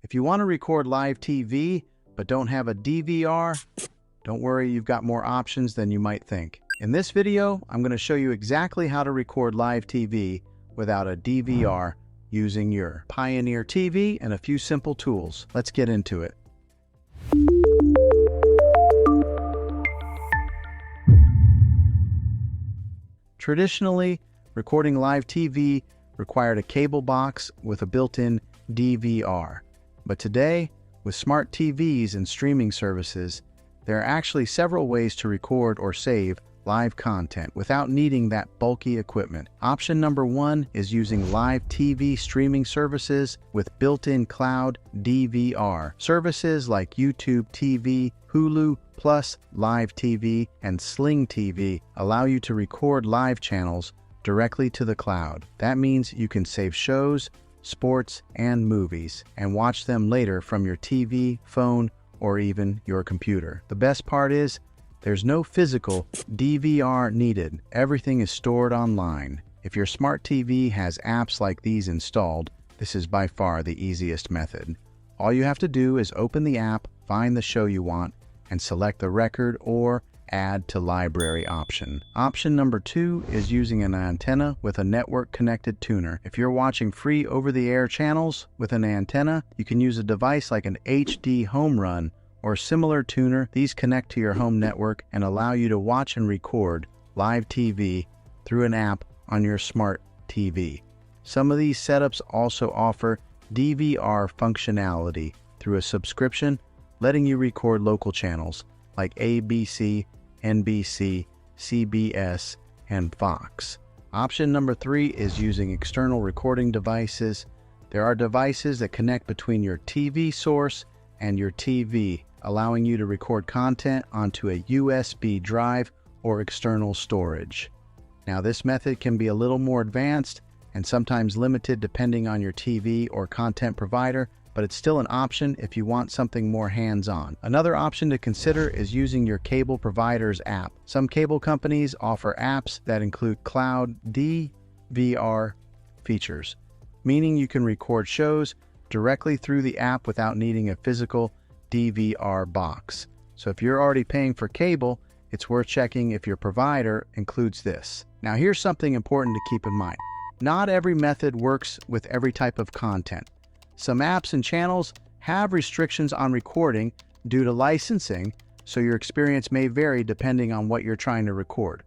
If you want to record live TV but don't have a DVR, don't worry, you've got more options than you might think. In this video, I'm going to show you exactly how to record live TV without a DVR using your Pioneer TV and a few simple tools. Let's get into it. Traditionally, recording live TV required a cable box with a built-in DVR. But today, with smart TVs and streaming services, there are actually several ways to record or save live content without needing that bulky equipment. Option number one is using live TV streaming services with built-in cloud DVR. Services like YouTube TV, Hulu Plus, Live TV, and Sling TV allow you to record live channels directly to the cloud. That means you can save shows, sports, and movies, and watch them later from your TV, phone, or even your computer. The best part is, there's no physical DVR needed. Everything is stored online. If your smart TV has apps like these installed, this is by far the easiest method. All you have to do is open the app, find the show you want, and select the record or add to library option. Option number two is using an antenna with a network-connected tuner. If you're watching free over-the-air channels with an antenna, you can use a device like an HD home run or similar tuner. These connect to your home network and allow you to watch and record live TV through an app on your smart TV. Some of these setups also offer DVR functionality through a subscription, letting you record local channels like ABC, NBC, CBS, and Fox. Option number three is using external recording devices. There are devices that connect between your TV source and your TV, allowing you to record content onto a USB drive or external storage. Now, this method can be a little more advanced and sometimes limited depending on your TV or content provider, but it's still an option if you want something more hands-on. Another option to consider is using your cable provider's app. Some cable companies offer apps that include cloud DVR features, meaning you can record shows directly through the app without needing a physical DVR box. So if you're already paying for cable, it's worth checking if your provider includes this. Now, here's something important to keep in mind. Not every method works with every type of content. Some apps and channels have restrictions on recording due to licensing, so your experience may vary depending on what you're trying to record.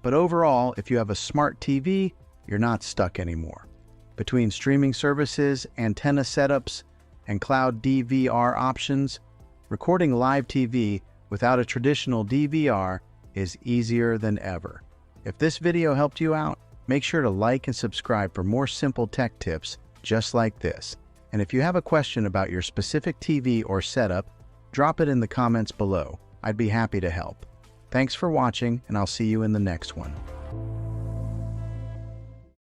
But overall, if you have a smart TV, you're not stuck anymore. Between streaming services, antenna setups, and cloud DVR options, recording live TV without a traditional DVR is easier than ever. If this video helped you out, make sure to like and subscribe for more simple tech tips just like this. And if you have a question about your specific TV or setup, drop it in the comments below. I'd be happy to help. Thanks for watching, and I'll see you in the next one.